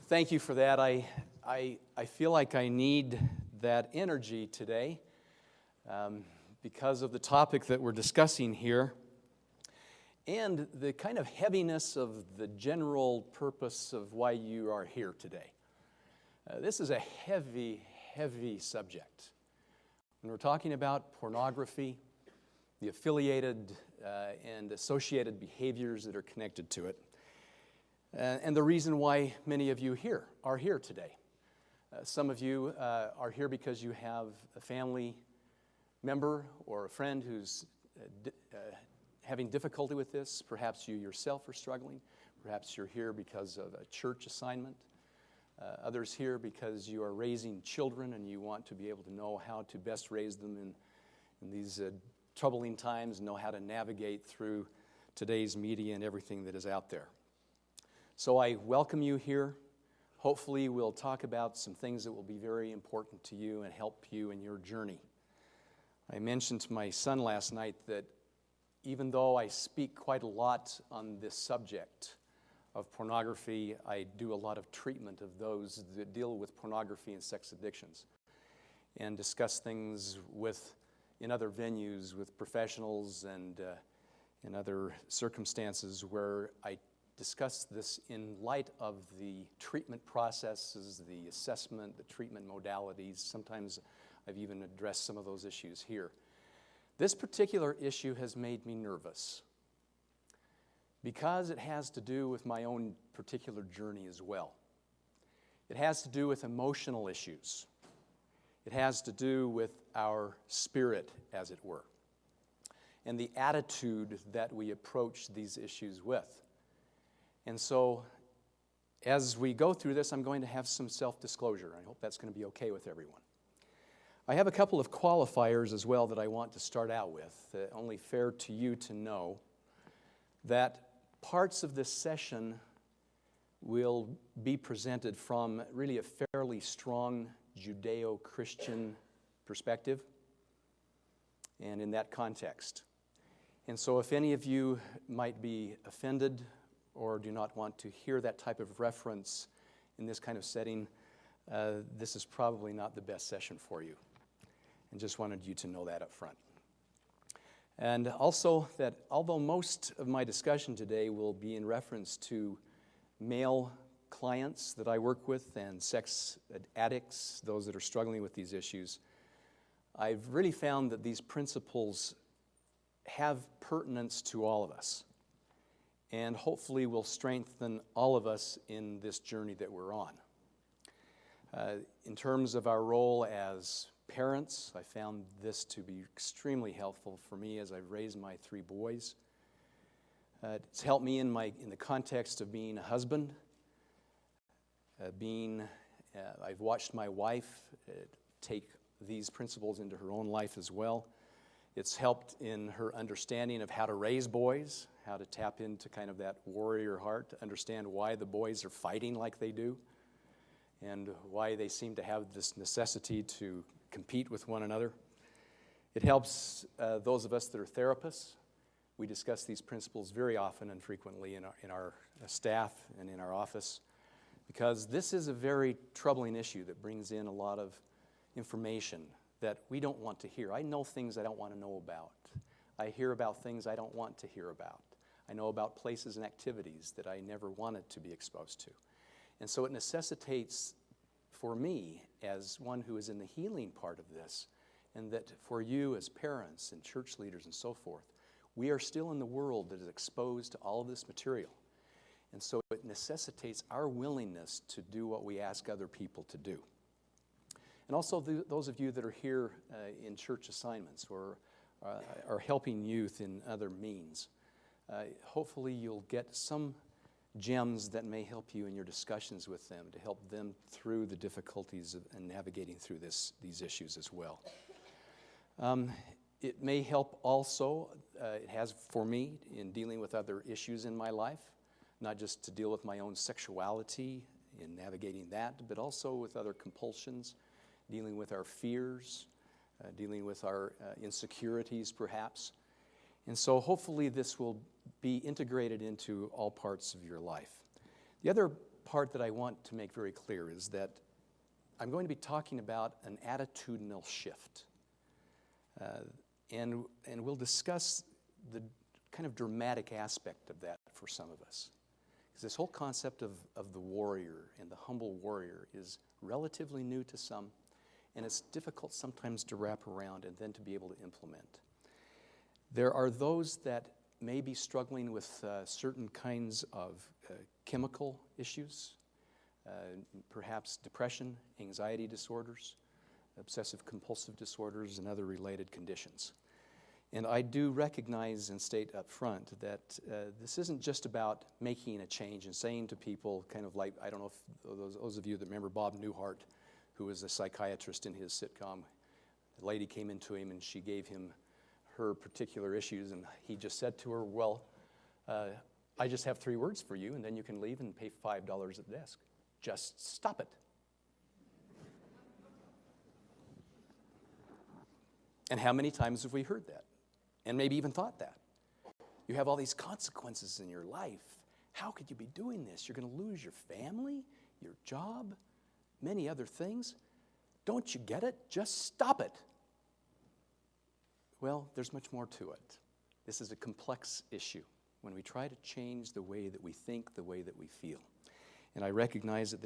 Thank you for that. I feel like I need that energy today because of the topic that we're discussing here and the kind of heaviness of the general purpose of why you are here today. This is a heavy, heavy subject. When we're talking about pornography, the affiliated and associated behaviors that are connected to it, and the reason why many of you are here today. Some of you are here because you have a family member or a friend who's having difficulty with this. Perhaps you yourself are struggling. Perhaps you're here because of a church assignment. Others here because you are raising children and you want to be able to know how to best raise them in these troubling times, know how to navigate through today's media and everything that is out there. So I welcome you here. Hopefully we'll talk about some things that will be very important to you and help you in your journey. I mentioned to my son last night that even though I speak quite a lot on this subject of pornography, I do a lot of treatment of those that deal with pornography and sex addictions and discuss things in other venues with professionals and in other circumstances where I discuss this in light of the treatment processes, the assessment, the treatment modalities. Sometimes I've even addressed some of those issues here. This particular issue has made me nervous because it has to do with my own particular journey as well. It has to do with emotional issues. It has to do with our spirit, as it were, and the attitude that we approach these issues with. And so, as we go through this, I'm going to have some self-disclosure. I hope that's going to be okay with everyone. I have a couple of qualifiers as well that I want to start out with. Only fair to you to know that parts of this session will be presented from really a fairly strong Judeo-Christian perspective and in that context. And so if any of you might be offended or do not want to hear that type of reference in this kind of setting, this is probably not the best session for you. And just wanted you to know that up front. And also that although most of my discussion today will be in reference to male clients that I work with and sex addicts, those that are struggling with these issues, I've really found that these principles have pertinence to all of us and hopefully will strengthen all of us in this journey that we're on. In terms of our role as parents, I found this to be extremely helpful for me as I've raised my 3 boys. It's helped me in the context of being a husband. I've watched my wife take these principles into her own life as well. It's helped in her understanding of how to raise boys, how to tap into kind of that warrior heart, to understand why the boys are fighting like they do, and why they seem to have this necessity to compete with one another. It helps those of us that are therapists. We discuss these principles very often and frequently in our staff and in our office, because this is a very troubling issue that brings in a lot of information that we don't want to hear. I know things I don't want to know about. I hear about things I don't want to hear about. I know about places and activities that I never wanted to be exposed to. And so it necessitates for me, as one who is in the healing part of this, and that for you as parents and church leaders and so forth, we are still in the world that is exposed to all of this material. And so it necessitates our willingness to do what we ask other people to do. And also those of you that are here in church assignments or are helping youth in other means, hopefully you'll get some gems that may help you in your discussions with them to help them through the difficulties of navigating through these issues as well. It may help also, it has for me in dealing with other issues in my life, not just to deal with my own sexuality in navigating that, but also with other compulsions, dealing with our fears, dealing with our insecurities perhaps. And so hopefully this will be integrated into all parts of your life. The other part that I want to make very clear is that I'm going to be talking about an attitudinal shift. And we'll discuss the kind of dramatic aspect of that for some of us. Because this whole concept of the warrior and the humble warrior is relatively new to some, and it's difficult sometimes to wrap around and then to be able to implement. There are those that may be struggling with certain kinds of chemical issues, perhaps depression, anxiety disorders, obsessive-compulsive disorders, and other related conditions. And I do recognize and state up front that this isn't just about making a change and saying to people, kind of like, I don't know if those of you that remember Bob Newhart, who was a psychiatrist in his sitcom. The lady came into him and she gave him her particular issues, and he just said to her, well, I just have 3 words for you, and then you can leave and pay $5 at the desk. Just stop it. And how many times have we heard that? And maybe even thought that? You have all these consequences in your life. How could you be doing this? You're going to lose your family, your job, many other things. Don't you get it? Just stop it. Well, there's much more to it. This is a complex issue when we try to change the way that we think, the way that we feel. And I recognize that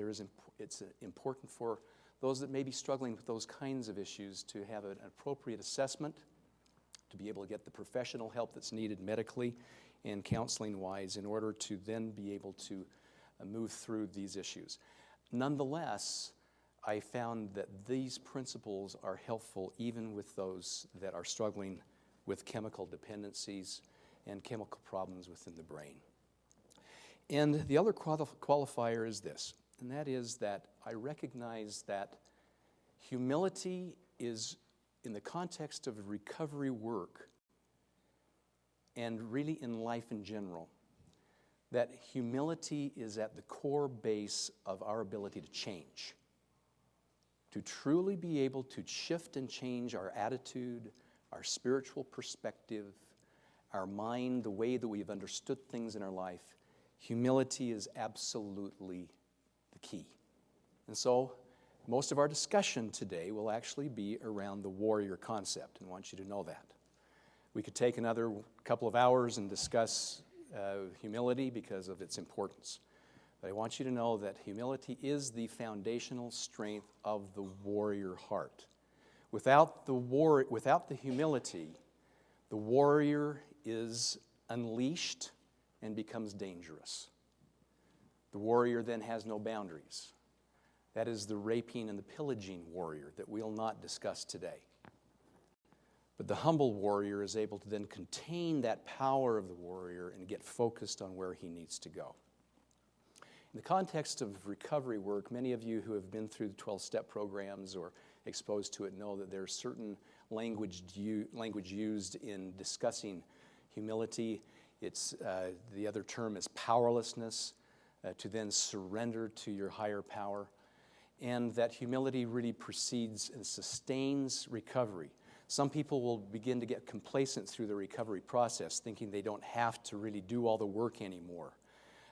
it's important for those that may be struggling with those kinds of issues to have an appropriate assessment, to be able to get the professional help that's needed medically and counseling-wise in order to then be able to move through these issues. Nonetheless, I found that these principles are helpful even with those that are struggling with chemical dependencies and chemical problems within the brain. And the other qualifier is this, and that is that I recognize that humility is, in the context of recovery work, and really in life in general, that humility is at the core base of our ability to change. To truly be able to shift and change our attitude, our spiritual perspective, our mind, the way that we've understood things in our life, humility is absolutely the key. And so, most of our discussion today will actually be around the warrior concept, and I want you to know that. We could take another couple of hours and discuss humility because of its importance. But I want you to know that humility is the foundational strength of the warrior heart. Without the humility, the warrior is unleashed and becomes dangerous. The warrior then has no boundaries. That is the raping and the pillaging warrior that we'll not discuss today. But the humble warrior is able to then contain that power of the warrior and get focused on where he needs to go. In the context of recovery work, many of you who have been through the 12-step programs or exposed to it know that there's certain language used in discussing humility. It's the other term is powerlessness, to then surrender to your higher power. And that humility really precedes and sustains recovery. Some people will begin to get complacent through the recovery process, thinking they don't have to really do all the work anymore.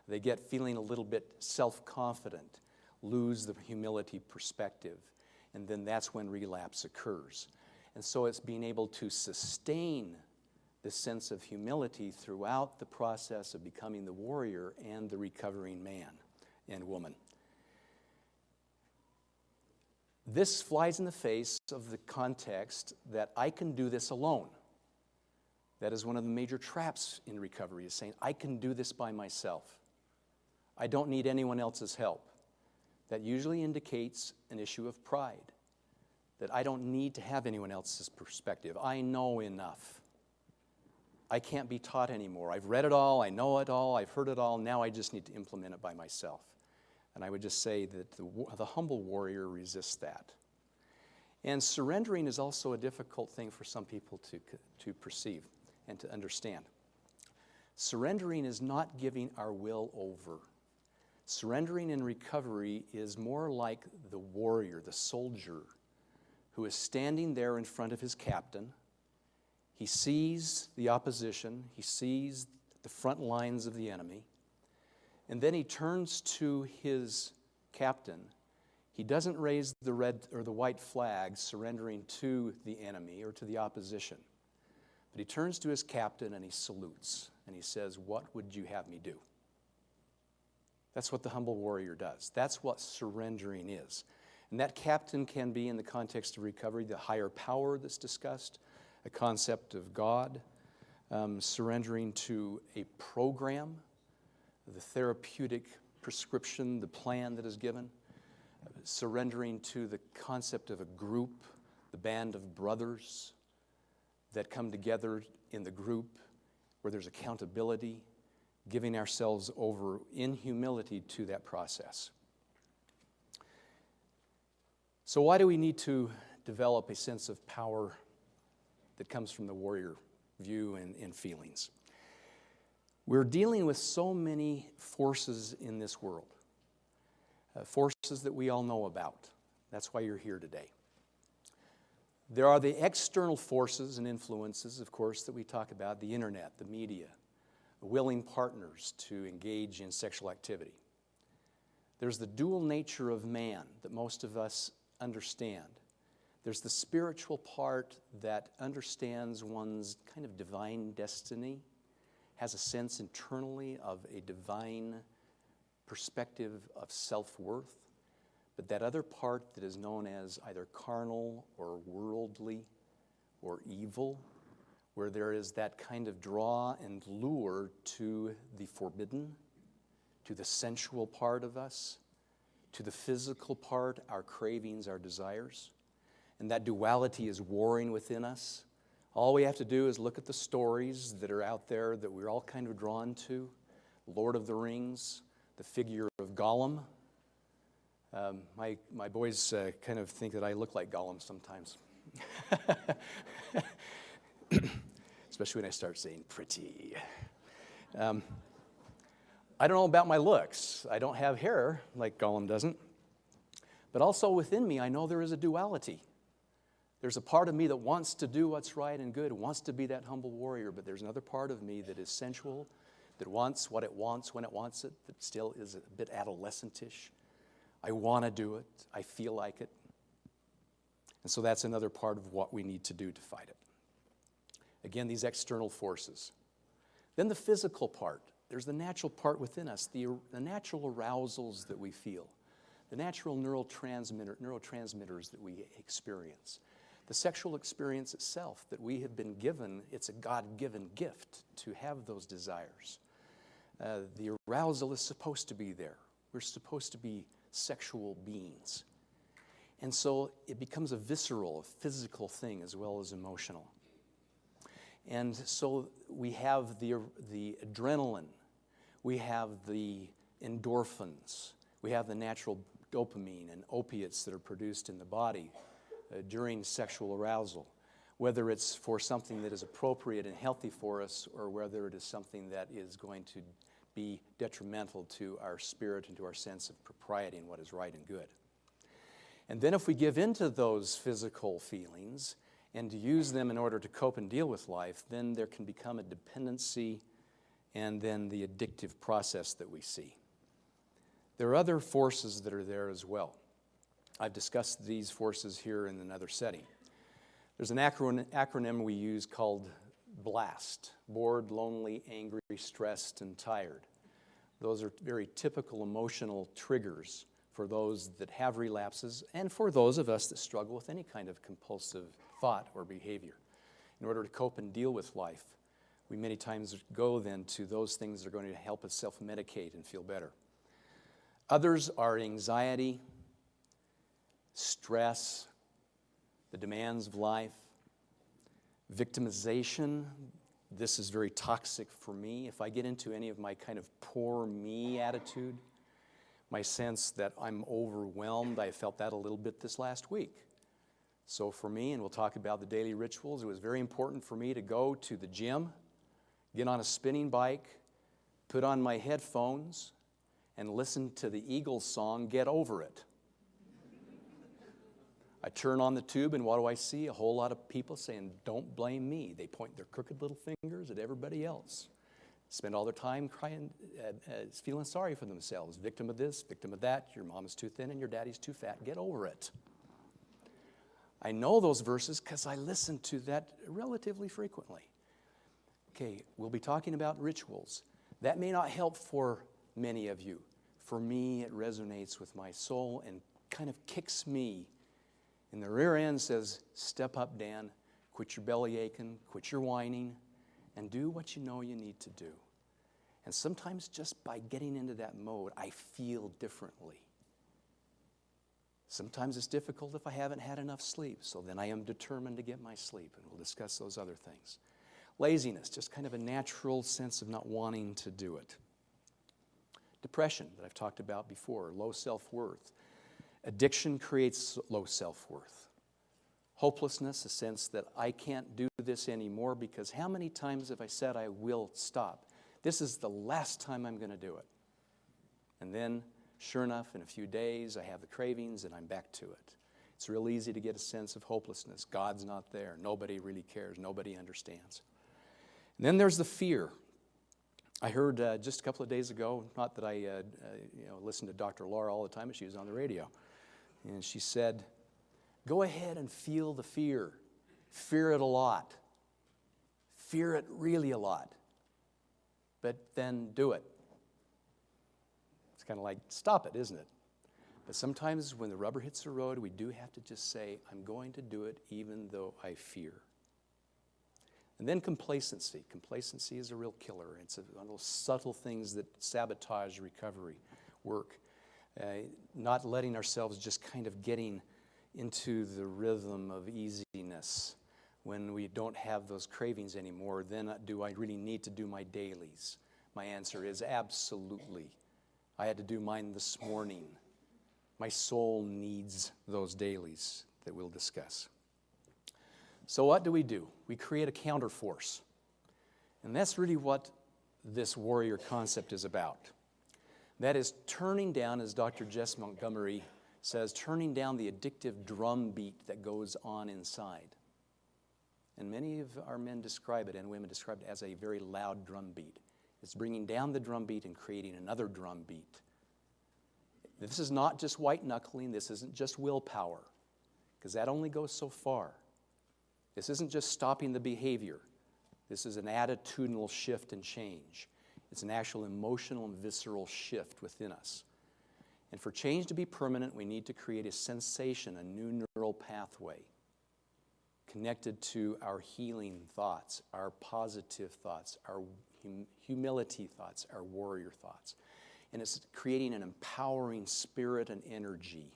They get feeling a little bit self-confident, lose the humility perspective, and then that's when relapse occurs. And so it's being able to sustain this sense of humility throughout the process of becoming the warrior and the recovering man and woman. This flies in the face of the context that I can do this alone. That is one of the major traps in recovery, is saying, I can do this by myself. I don't need anyone else's help. That usually indicates an issue of pride, that I don't need to have anyone else's perspective. I know enough. I can't be taught anymore. I've read it all, I know it all, I've heard it all, now I just need to implement it by myself. And I would just say that the humble warrior resists that. And surrendering is also a difficult thing for some people to perceive and to understand. Surrendering is not giving our will over. Surrendering in recovery is more like the warrior, the soldier, who is standing there in front of his captain. He sees the opposition. He sees the front lines of the enemy. And then he turns to his captain. He doesn't raise the red or the white flag surrendering to the enemy or to the opposition. But he turns to his captain and he salutes. And he says, "What would you have me do?" That's what the humble warrior does. That's what surrendering is. And that captain can be, in the context of recovery, the higher power that's discussed, a concept of God, surrendering to a program, the therapeutic prescription, the plan that is given, surrendering to the concept of a group, the band of brothers that come together in the group where there's accountability, giving ourselves over in humility to that process. So why do we need to develop a sense of power that comes from the warrior view and feelings? We're dealing with so many forces in this world, forces that we all know about. That's why you're here today. There are the external forces and influences, of course, that we talk about, the internet, the media, willing partners to engage in sexual activity. There's the dual nature of man that most of us understand. There's the spiritual part that understands one's kind of divine destiny, has a sense internally of a divine perspective of self-worth. But that other part that is known as either carnal or worldly or evil, where there is that kind of draw and lure to the forbidden, to the sensual part of us, to the physical part, our cravings, our desires. And that duality is warring within us. All we have to do is look at the stories that are out there that we're all kind of drawn to. Lord of the Rings, the figure of Gollum. My boys kind of think that I look like Gollum sometimes. Especially when I start saying pretty. I don't know about my looks. I don't have hair like Gollum doesn't. But also within me, I know there is a duality. There's a part of me that wants to do what's right and good, wants to be that humble warrior, but there's another part of me that is sensual, that wants what it wants when it wants it, that still is a bit adolescentish. I want to do it. I feel like it. And so that's another part of what we need to do to fight it. Again, these external forces. Then the physical part. There's the natural part within us, the natural arousals that we feel, the natural neurotransmitters that we experience, the sexual experience itself that we have been given. It's a God-given gift to have those desires. The arousal is supposed to be there. We're supposed to be sexual beings. And so it becomes a visceral, a physical thing as well as emotional. And so we have the adrenaline, we have the endorphins, we have the natural dopamine and opiates that are produced in the body during sexual arousal, whether it's for something that is appropriate and healthy for us or whether it is something that is going to be detrimental to our spirit and to our sense of propriety and what is right and good. And then if we give in to those physical feelings and to use them in order to cope and deal with life, then there can become a dependency and then the addictive process that we see. There are other forces that are there as well. I've discussed these forces here in another setting. There's an acronym we use called BLAST: bored, lonely, angry, stressed, and tired. Those are very typical emotional triggers for those that have relapses and for those of us that struggle with any kind of compulsive thought or behavior. In order to cope and deal with life, we many times go then to those things that are going to help us self-medicate and feel better. Others are anxiety, stress, the demands of life, victimization. This is very toxic for me. If I get into any of my kind of poor me attitude, my sense that I'm overwhelmed, I felt that a little bit this last week. So for me, and we'll talk about the daily rituals, it was very important for me to go to the gym, get on a spinning bike, put on my headphones, and listen to the Eagles song, Get Over It. I turn on the tube, and what do I see? A whole lot of people saying, don't blame me. They point their crooked little fingers at everybody else. spend all their time crying, feeling sorry for themselves. Victim of this, victim of that. Your mom is too thin and your daddy's too fat. Get over it. I know those verses because I listen to that relatively frequently. Okay, we'll be talking about rituals. That may not help for many of you. For me, it resonates with my soul and kind of kicks me in the rear end, says, step up, Dan, quit your belly aching, quit your whining, and do what you know you need to do. And sometimes just by getting into that mode, I feel differently. Sometimes it's difficult if I haven't had enough sleep, so then I am determined to get my sleep, and we'll discuss those other things. Laziness, just kind of a natural sense of not wanting to do it. Depression, that I've talked about before, low self-worth. Addiction creates low self-worth. Hopelessness, a sense that I can't do this anymore because how many times have I said I will stop? This is the last time I'm going to do it. And then, sure enough, in a few days, I have the cravings and I'm back to it. It's real easy to get a sense of hopelessness. God's not there. Nobody really cares. Nobody understands. And then there's the fear. I heard just a couple of days ago, not that I listen to Dr. Laura all the time, but she was on the radio. And she said, go ahead and feel the fear. Fear it a lot. Fear it really a lot. But then do it. It's kind of like, stop it, isn't it? But sometimes when the rubber hits the road, we do have to just say, I'm going to do it even though I fear. And then complacency. Complacency is a real killer. It's one of those subtle things that sabotage recovery work. Not letting ourselves just kind of getting into the rhythm of easiness. When we don't have those cravings anymore, then do I really need to do my dailies? My answer is absolutely. I had to do mine this morning. My soul needs those dailies that we'll discuss. So what do? We create a counterforce. And that's really what this warrior concept is about. That is turning down, as Dr. Jess Montgomery says, turning down the addictive drum beat that goes on inside. And many of our men describe it, and women describe it as a very loud drum beat. It's bringing down the drum beat and creating another drum beat. This is not just white knuckling. This isn't just willpower, because that only goes so far. This isn't just stopping the behavior. This is an attitudinal shift and change. It's an actual emotional and visceral shift within us. And for change to be permanent, we need to create a sensation, a new neural pathway connected to our healing thoughts, our positive thoughts, our humility thoughts, our warrior thoughts. And it's creating an empowering spirit and energy.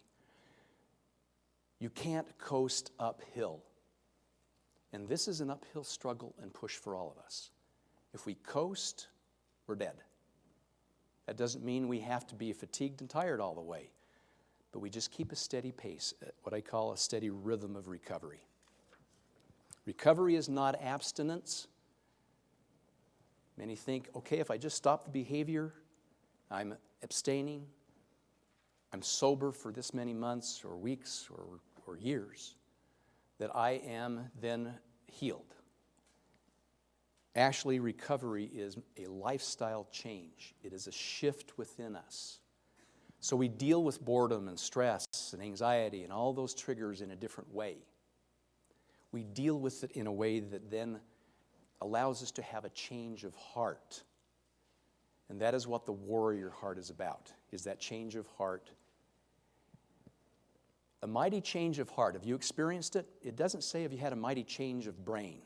You can't coast uphill. And this is an uphill struggle and push for all of us. If we coast, we're dead. That doesn't mean we have to be fatigued and tired all the way, but we just keep a steady pace, what I call a steady rhythm of recovery. Recovery is not abstinence. Many think, okay, if I just stop the behavior, I'm abstaining, I'm sober for this many months or weeks or years, that I am then healed. Actually, recovery is a lifestyle change. It is a shift within us. So we deal with boredom and stress and anxiety and all those triggers in a different way. We deal with it in a way that then allows us to have a change of heart. And that is what the warrior heart is about, is that change of heart. A mighty change of heart. Have you experienced it? It doesn't say have you had a mighty change of brain.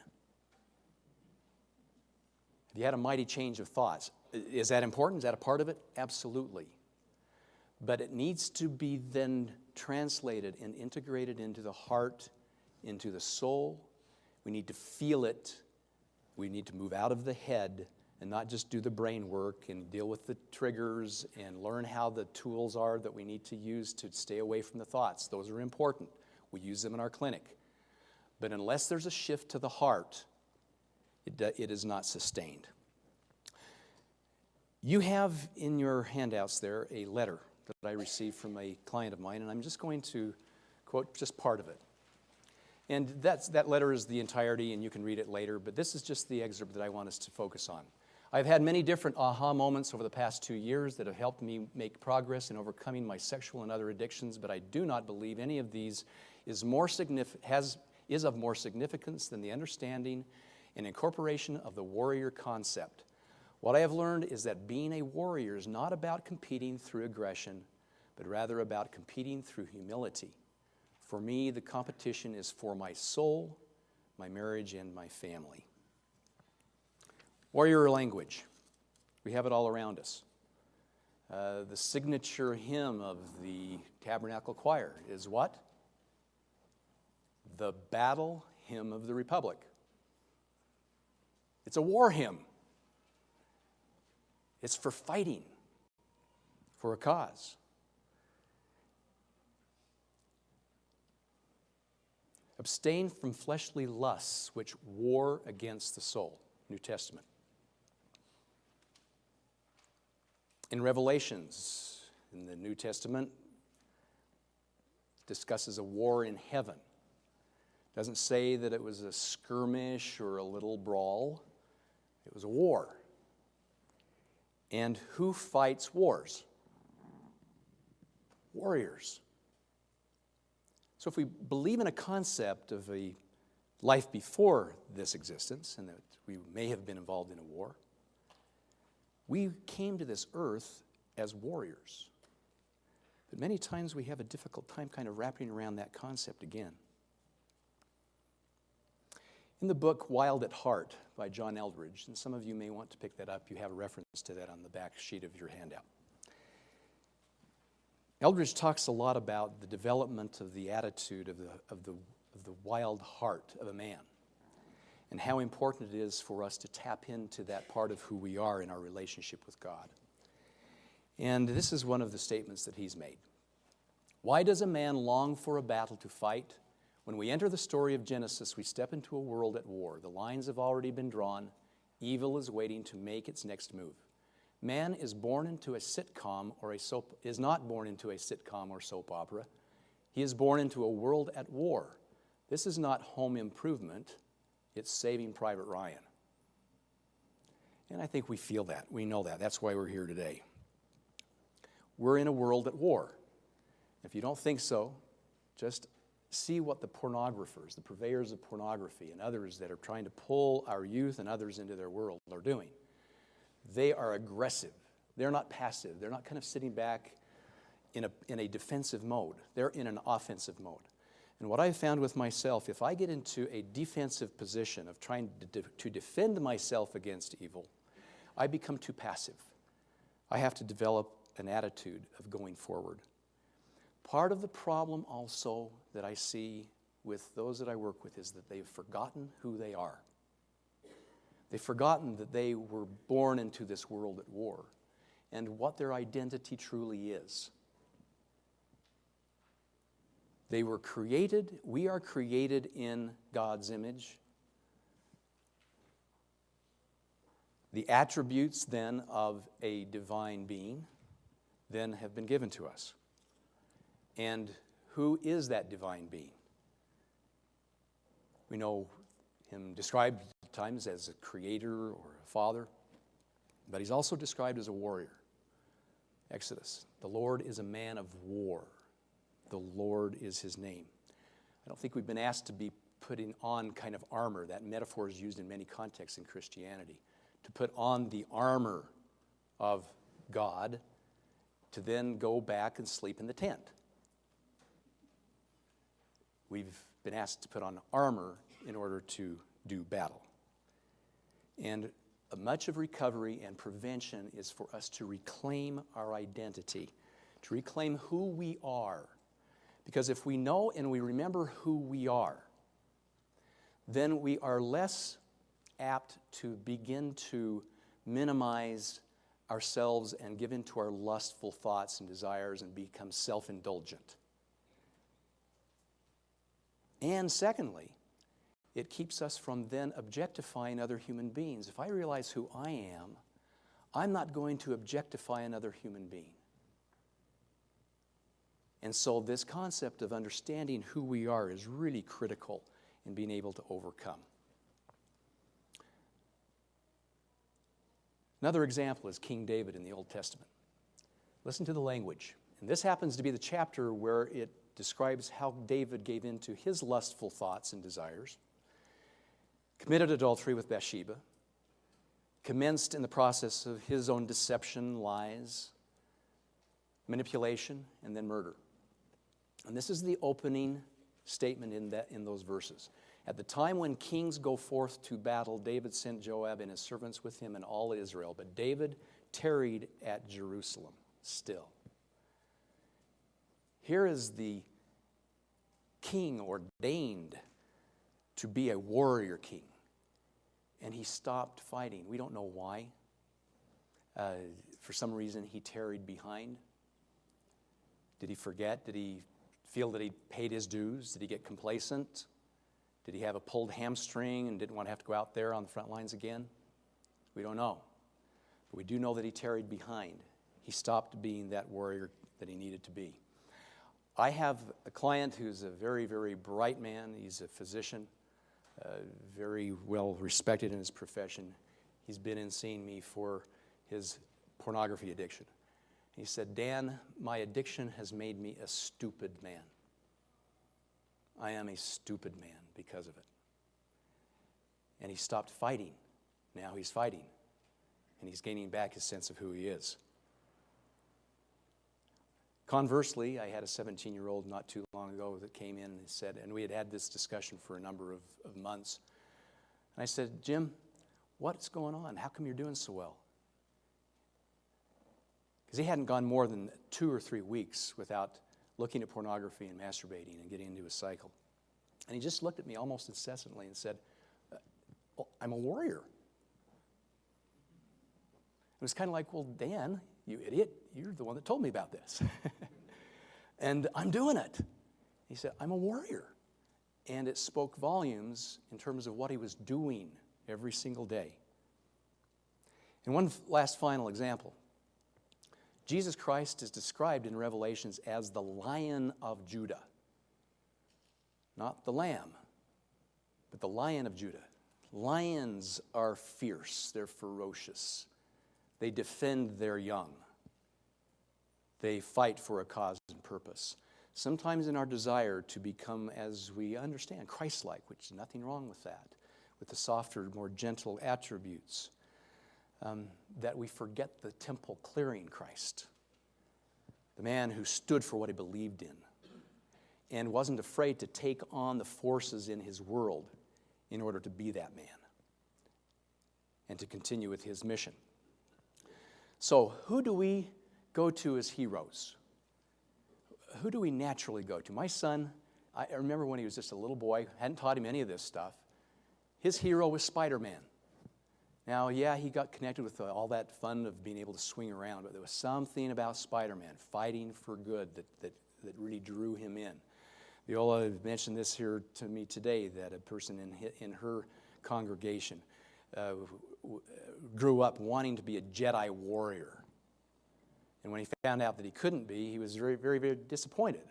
Have you had a mighty change of thoughts? Is that important? Is that a part of it? Absolutely. But it needs to be then translated and integrated into the heart, into the soul. We need to feel it. We need to move out of the head and not just do the brain work and deal with the triggers and learn how the tools are that we need to use to stay away from the thoughts. Those are important. We use them in our clinic. But unless there's a shift to the heart, it is not sustained. You have in your handouts there a letter that I received from a client of mine, and I'm just going to quote just part of it. And that letter is the entirety, and you can read it later, but this is just the excerpt that I want us to focus on. I've had many different aha moments over the past 2 years that have helped me make progress in overcoming my sexual and other addictions, but I do not believe any of these is of more significance than the understanding and incorporation of the warrior concept. What I have learned is that being a warrior is not about competing through aggression, but rather about competing through humility. For me, the competition is for my soul, my marriage, and my family. Warrior language. We have it all around us. The signature hymn of the Tabernacle Choir is what? The Battle Hymn of the Republic. It's a war hymn. It's for fighting for a cause. Abstain from fleshly lusts which war against the soul. New Testament. In Revelations, in the New Testament, discusses a war in heaven. Doesn't say that it was a skirmish or a little brawl. It was a war. And who fights wars? Warriors. So if we believe in a concept of a life before this existence, and that we may have been involved in a war, we came to this earth as warriors. But many times we have a difficult time kind of wrapping around that concept again. In the book Wild at Heart by John Eldredge, and some of you may want to pick that up, you have a reference to that on the back sheet of your handout. Eldredge talks a lot about the development of the attitude of the wild heart of a man, and how important it is for us to tap into that part of who we are in our relationship with God. And this is one of the statements that he's made. Why does a man long for a battle to fight? When we enter the story of Genesis, we step into a world at war. The lines have already been drawn. Evil is waiting to make its next move. Man is born into a sitcom is not born into a sitcom or soap opera. He is born into a world at war. This is not Home Improvement. It's Saving Private Ryan. And I think we feel that. We know that. That's why we're here today. We're in a world at war. If you don't think so, just see what the pornographers, the purveyors of pornography, and others that are trying to pull our youth and others into their world are doing. They are aggressive. They're not passive. They're not kind of sitting back in a defensive mode. They're in an offensive mode. And what I've found with myself, if I get into a defensive position of trying to defend myself against evil, I become too passive. I have to develop an attitude of going forward. Part of the problem also that I see with those that I work with is that they've forgotten who they are. They've forgotten that they were born into this world at war and what their identity truly is. They were created, we are created in God's image. The attributes then of a divine being then have been given to us. And who is that divine being? We know him described at times as a creator or a father, but he's also described as a warrior. Exodus, the Lord is a man of war. The Lord is his name. I don't think we've been asked to be putting on kind of armor. That metaphor is used in many contexts in Christianity. To put on the armor of God to then go back and sleep in the tent. We've been asked to put on armor in order to do battle. And much of recovery and prevention is for us to reclaim our identity, to reclaim who we are. Because if we know and we remember who we are, then we are less apt to begin to minimize ourselves and give in to our lustful thoughts and desires and become self-indulgent. And secondly, it keeps us from then objectifying other human beings. If I realize who I am, I'm not going to objectify another human being. And so this concept of understanding who we are is really critical in being able to overcome. Another example is King David in the Old Testament. Listen to the language. And this happens to be the chapter where it describes how David gave in to his lustful thoughts and desires, committed adultery with Bathsheba, commenced in the process of his own deception, lies, manipulation, and then murder. And this is the opening statement in those verses. At the time when kings go forth to battle, David sent Joab and his servants with him and all Israel. But David tarried at Jerusalem still. Here is the king ordained to be a warrior king. And he stopped fighting. We don't know why. For some reason, he tarried behind. Did he forget? Did he feel that he paid his dues? Did he get complacent? Did he have a pulled hamstring and didn't want to have to go out there on the front lines again? We don't know. But we do know that he tarried behind. He stopped being that warrior that he needed to be. I have a client who's a very, very bright man. He's a physician, very well respected in his profession. He's been in seeing me for his pornography addiction. He said, Dan, my addiction has made me a stupid man. I am a stupid man because of it. And he stopped fighting. Now he's fighting. And he's gaining back his sense of who he is. Conversely, I had a 17-year-old not too long ago that came in and said, and we had had this discussion for a number of months. And I said, Jim, what's going on? How come you're doing so well? Because he hadn't gone more than 2 or 3 weeks without looking at pornography and masturbating and getting into a cycle. And he just looked at me almost incessantly and said, well, I'm a warrior. It was kind of like, well, Dan, you idiot, you're the one that told me about this. And I'm doing it. He said, I'm a warrior. And it spoke volumes in terms of what he was doing every single day. And one last final example. Jesus Christ is described in Revelations as the Lion of Judah. Not the Lamb, but the Lion of Judah. Lions are fierce, they're ferocious. They defend their young. They fight for a cause and purpose. Sometimes in our desire to become, as we understand, Christ-like, which is nothing wrong with that, with the softer, more gentle attributes, that we forget the temple clearing Christ, the man who stood for what he believed in and wasn't afraid to take on the forces in his world in order to be that man and to continue with his mission. So who do we go to as heroes? Who do we naturally go to? My son, I remember when he was just a little boy, hadn't taught him any of this stuff. His hero was Spider-Man. Now, yeah, he got connected with all that fun of being able to swing around, but there was something about Spider-Man fighting for good that really drew him in. Viola mentioned this here to me today, that a person in her congregation grew up wanting to be a Jedi warrior. And when he found out that he couldn't be, he was very, very, very disappointed.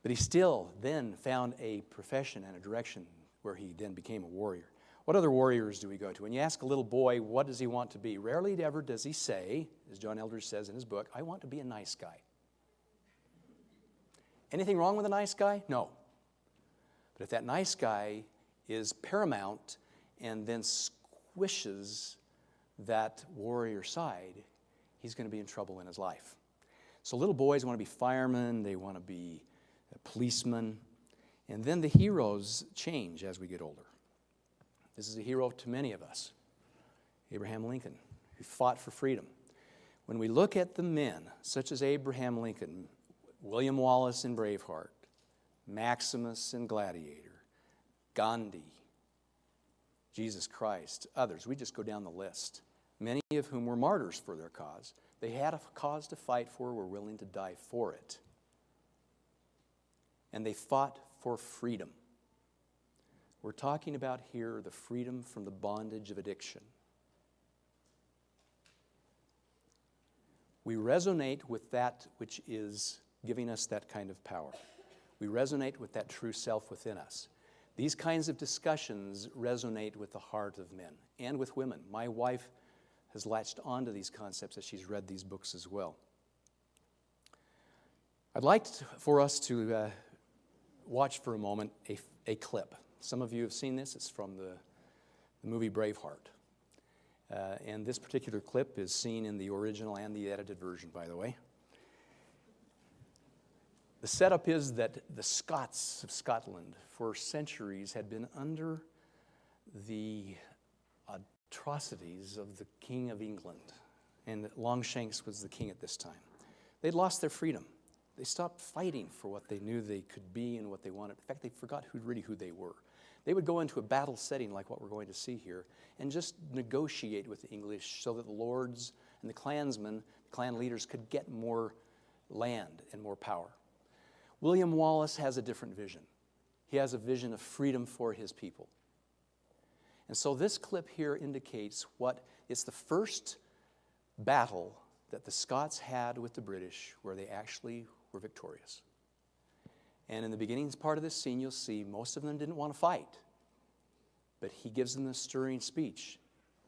But he still then found a profession and a direction where he then became a warrior. What other warriors do we go to? When you ask a little boy, what does he want to be? Rarely ever does he say, as John Eldridge says in his book, I want to be a nice guy. Anything wrong with a nice guy? No. But if that nice guy is paramount and then squishes that warrior side, he's going to be in trouble in his life. So little boys want to be firemen, they want to be policemen, and then the heroes change as we get older. This is a hero to many of us, Abraham Lincoln, who fought for freedom. When we look at the men, such as Abraham Lincoln, William Wallace in Braveheart, Maximus in Gladiator, Gandhi, Jesus Christ, others, we just go down the list, many of whom were martyrs for their cause. They had a cause to fight for, were willing to die for it. And they fought for freedom. We're talking about here the freedom from the bondage of addiction. We resonate with that which is giving us that kind of power. We resonate with that true self within us. These kinds of discussions resonate with the heart of men and with women. My wife has latched onto these concepts as she's read these books as well. I'd like for us to watch for a moment a clip. Some of you have seen this. It's from the movie Braveheart. And this particular clip is seen in the original and the edited version, by the way. The setup is that the Scots of Scotland for centuries had been under the atrocities of the King of England, and that Longshanks was the king at this time. They'd lost their freedom. They stopped fighting for what they knew they could be and what they wanted. In fact, they forgot who they were. They would go into a battle setting like what we're going to see here and just negotiate with the English so that the lords and the clansmen, clan leaders, could get more land and more power. William Wallace has a different vision. He has a vision of freedom for his people. And so this clip here indicates it's the first battle that the Scots had with the British where they actually were victorious. And in the beginning part of this scene, you'll see most of them didn't want to fight. But he gives them a stirring speech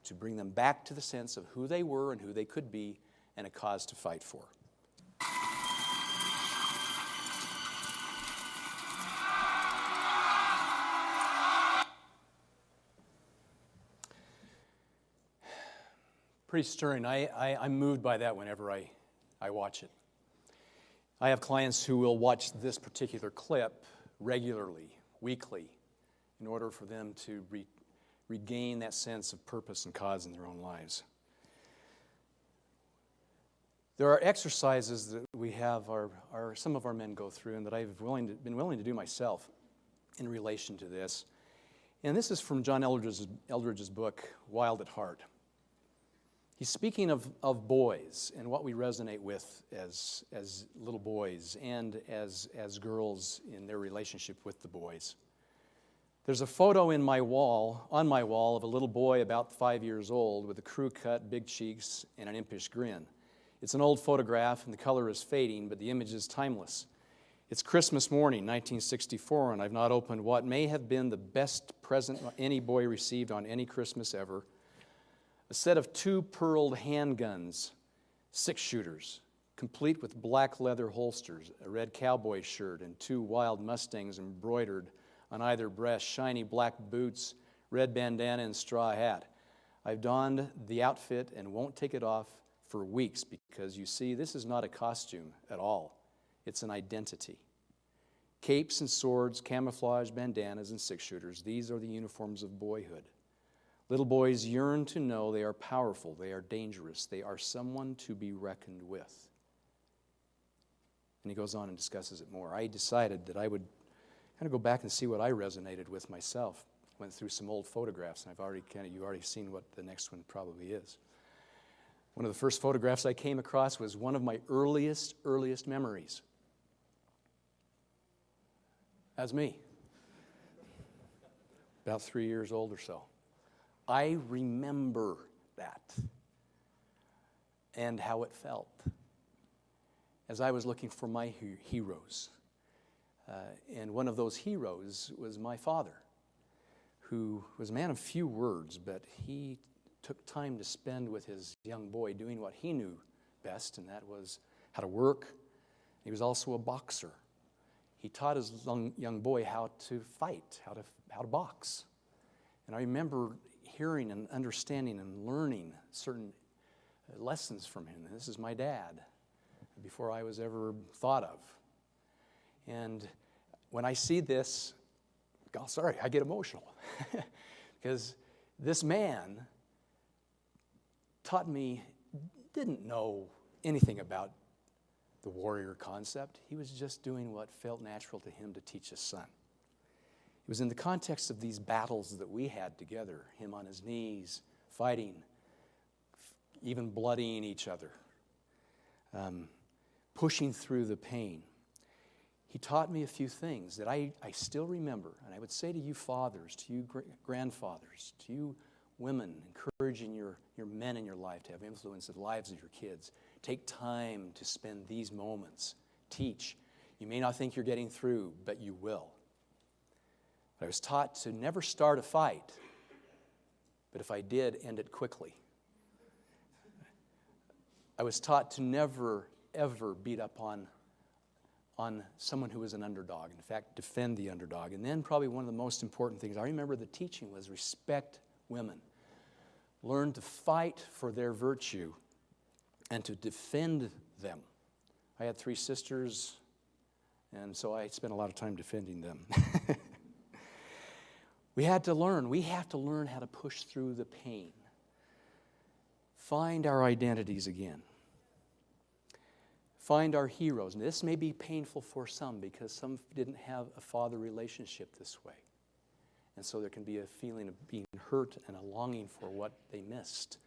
to bring them back to the sense of who they were and who they could be and a cause to fight for. Pretty stirring. I'm moved by that whenever I watch it. I have clients who will watch this particular clip regularly, weekly, in order for them to regain that sense of purpose and cause in their own lives. There are exercises that we have some of our men go through and that I've been willing to do myself in relation to this. And this is from John Eldridge's book, Wild at Heart. He's speaking of boys and what we resonate with as little boys and as girls in their relationship with the boys. There's a photo on my wall of a little boy about 5 years old with a crew cut, big cheeks, and an impish grin. It's an old photograph and the color is fading, but the image is timeless. It's Christmas morning, 1964, and I've not opened what may have been the best present any boy received on any Christmas ever. A set of 2 pearled handguns, 6-shooters, complete with black leather holsters, a red cowboy shirt, and 2 wild Mustangs embroidered on either breast, shiny black boots, red bandana, and straw hat. I've donned the outfit and won't take it off for weeks because, you see, this is not a costume at all. It's an identity. Capes and swords, camouflage bandanas, and 6-shooters, these are the uniforms of boyhood. Little boys yearn to know they are powerful, they are dangerous, they are someone to be reckoned with. And he goes on and discusses it more. I decided that I would kind of go back and see what I resonated with myself. Went through some old photographs, and you've already seen what the next one probably is. One of the first photographs I came across was one of my earliest memories. That's me. About 3 years old or so. I remember that and how it felt as I was looking for my heroes. And one of those heroes was my father, who was a man of few words, but he took time to spend with his young boy doing what he knew best, and that was how to work. He was also a boxer. He taught his young boy how to fight, how to box. And I remember hearing and understanding and learning certain lessons from him. And this is my dad, before I was ever thought of. And when I see this, I get emotional. Because this man didn't know anything about the warrior concept. He was just doing what felt natural to him to teach his son. It was in the context of these battles that we had together, him on his knees, fighting, even bloodying each other, pushing through the pain. He taught me a few things that I still remember, and I would say to you fathers, to you grandfathers, to you women, encouraging your men in your life to have influence in the lives of your kids. Take time to spend these moments. Teach. You may not think you're getting through, but you will. I was taught to never start a fight, but if I did, end it quickly. I was taught to never, ever beat up on someone who was an underdog. In fact, defend the underdog. And then probably one of the most important things, I remember the teaching was respect women. Learn to fight for their virtue and to defend them. I had 3 sisters, and so I spent a lot of time defending them. We have to learn how to push through the pain. Find our identities again. Find our heroes. And this may be painful for some because some didn't have a father relationship this way. And so there can be a feeling of being hurt and a longing for what they missed.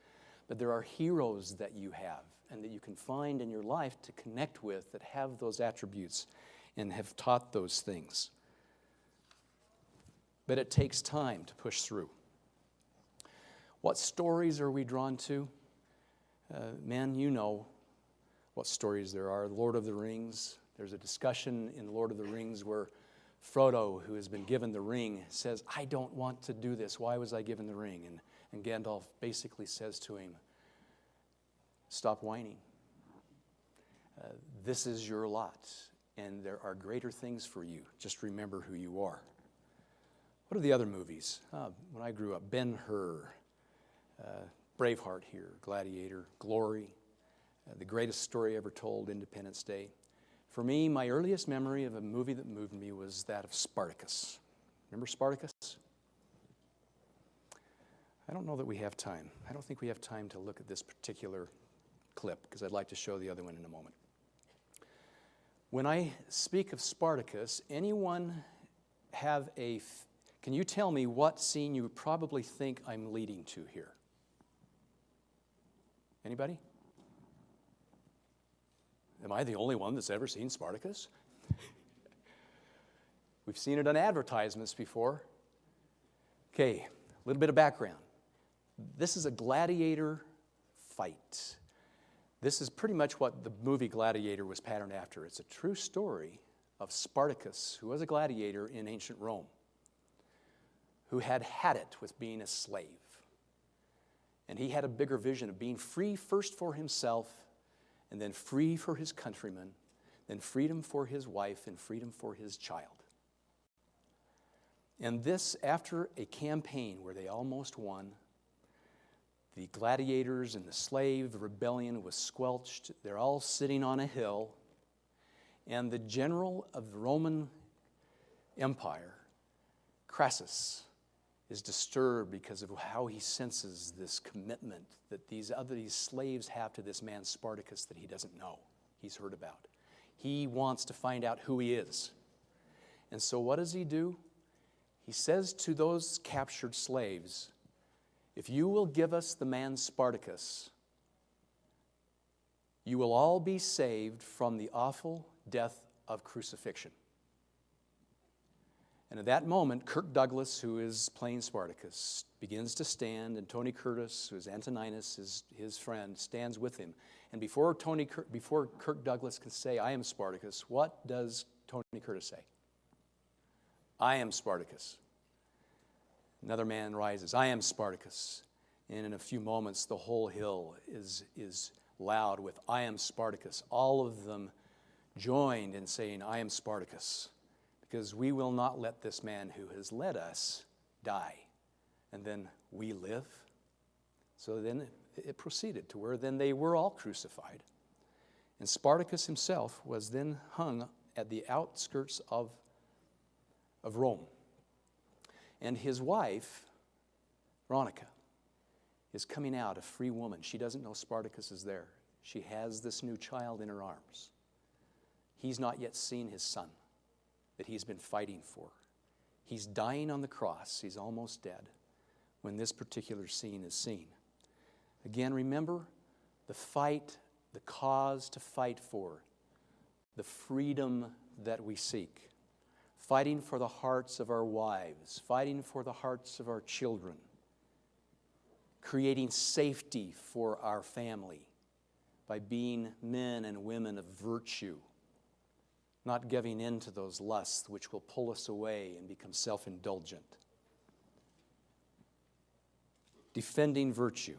But there are heroes that you have and that you can find in your life to connect with that have those attributes and have taught those things. But it takes time to push through. What stories are we drawn to? Men, you know what stories there are. Lord of the Rings. There's a discussion in Lord of the Rings where Frodo, who has been given the ring, says, I don't want to do this. Why was I given the ring? And Gandalf basically says to him, stop whining. This is your lot, and there are greater things for you. Just remember who you are. What are the other movies? When I grew up, Ben-Hur, Braveheart here, Gladiator, Glory, the greatest story ever told, Independence Day. For me, my earliest memory of a movie that moved me was that of Spartacus. Remember Spartacus? I don't know that we have time. I don't think we have time to look at this particular clip because I'd like to show the other one in a moment. When I speak of Spartacus, anyone have can you tell me what scene you probably think I'm leading to here? Anybody? Am I the only one that's ever seen Spartacus? We've seen it on advertisements before. Okay, a little bit of background. This is a gladiator fight. This is pretty much what the movie Gladiator was patterned after. It's a true story of Spartacus, who was a gladiator in ancient Rome, who had it with being a slave. And he had a bigger vision of being free first for himself, and then free for his countrymen, then freedom for his wife, and freedom for his child. And this, after a campaign where they almost won, the gladiators and the slave rebellion was squelched. They're all sitting on a hill, and the general of the Roman Empire, Crassus, is disturbed because of how he senses this commitment that these slaves have to this man Spartacus that he doesn't know, he's heard about. He wants to find out who he is. And so what does he do? He says to those captured slaves, if you will give us the man Spartacus, you will all be saved from the awful death of crucifixion. And at that moment, Kirk Douglas, who is playing Spartacus, begins to stand, and Tony Curtis, who is Antoninus, his friend, stands with him. And before Kirk Douglas can say, I am Spartacus, what does Tony Curtis say? I am Spartacus. Another man rises, I am Spartacus. And in a few moments, the whole hill is loud with, I am Spartacus. All of them joined in saying, I am Spartacus. Because we will not let this man who has led us die. And then we live. So then it proceeded to where then they were all crucified. And Spartacus himself was then hung at the outskirts of Rome. And his wife, Veronica, is coming out, a free woman. She doesn't know Spartacus is there. She has this new child in her arms. He's not yet seen his son that he's been fighting for. He's dying on the cross. He's almost dead when this particular scene is seen. Again, remember the fight, the cause to fight for, the freedom that we seek. Fighting for the hearts of our wives, fighting for the hearts of our children, creating safety for our family by being men and women of virtue. not giving in to those lusts which will pull us away and become self-indulgent. Defending virtue.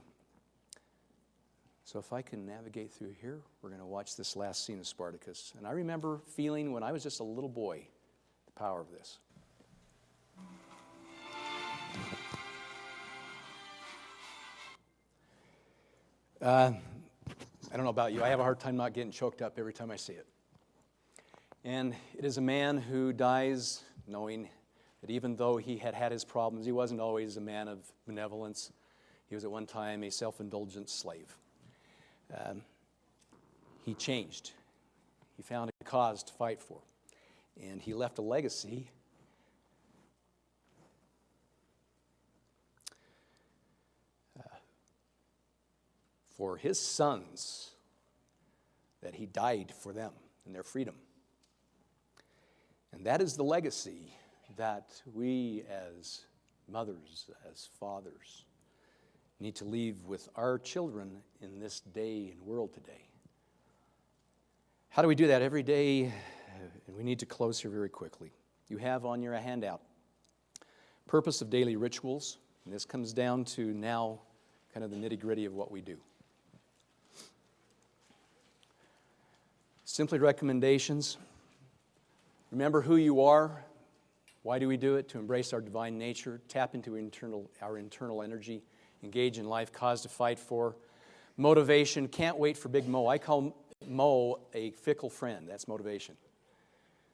So if I can navigate through here, we're going to watch this last scene of Spartacus. And I remember feeling when I was just a little boy the power of this. I don't know about you. I have a hard time not getting choked up every time I see it. And it is a man who dies knowing that even though he had had his problems, he wasn't always a man of benevolence. He was at one time a self-indulgent slave. He changed. He found a cause to fight for. And he left a legacy for his sons, that he died for them and their freedom. And that is the legacy that we as mothers, as fathers, need to leave with our children in this day and world today. How do we do that? Every day, and we need to close here very quickly. You have on your handout purpose of daily rituals, and this comes down to now kind of the nitty-gritty of what we do. Simply recommendations. Remember who you are. Why do we do it? To embrace our divine nature, tap into our internal energy, engage in life, cause to fight for. Motivation, can't wait for Big Mo. I call Mo a fickle friend. That's motivation.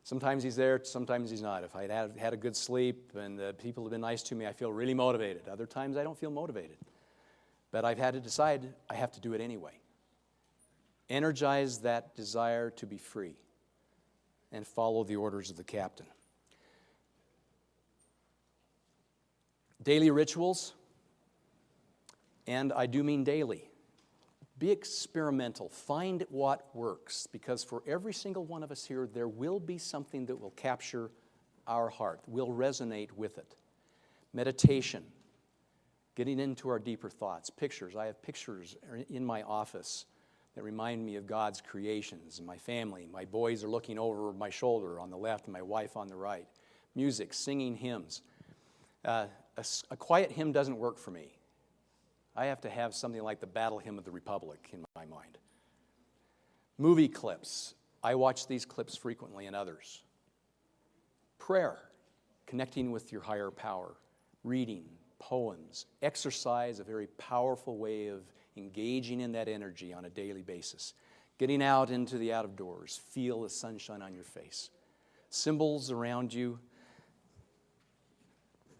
Sometimes he's there, sometimes he's not. If I had a good sleep and the people have been nice to me, I feel really motivated. Other times I don't feel motivated. But I've had to decide I have to do it anyway. Energize that desire to be free and follow the orders of the captain. Daily rituals, and I do mean daily. Be experimental. Find what works, because for every single one of us here, there will be something that will capture our heart, will resonate with it. Meditation, getting into our deeper thoughts. Pictures. I have pictures in my office that remind me of God's creations and my family. My boys are looking over my shoulder on the left and my wife on the right. Music, singing hymns. A quiet hymn doesn't work for me. I have to have something like the Battle Hymn of the Republic in my mind. Movie clips. I watch these clips frequently and others. Prayer, connecting with your higher power. Reading, poems. Exercise, a very powerful way of engaging in that energy on a daily basis. Getting out into the out of doors. Feel the sunshine on your face. Symbols around you.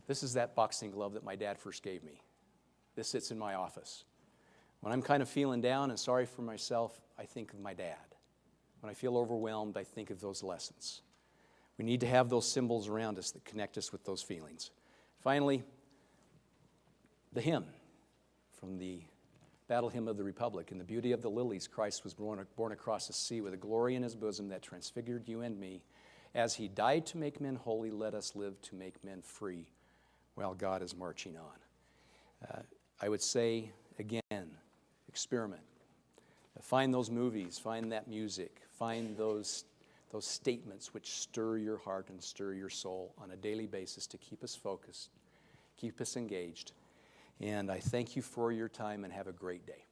This is that boxing glove that my dad first gave me. This sits in my office. When I'm kind of feeling down and sorry for myself, I think of my dad. When I feel overwhelmed, I think of those lessons. We need to have those symbols around us that connect us with those feelings. Finally, the hymn from the Battle Hymn of the Republic. In the beauty of the lilies, Christ was born across the sea with a glory in his bosom that transfigured you and me. As he died to make men holy, let us live to make men free while God is marching on. I would say, again, experiment. Find those movies, find that music, find those statements which stir your heart and stir your soul on a daily basis to keep us focused, keep us engaged. And I thank you for your time and have a great day.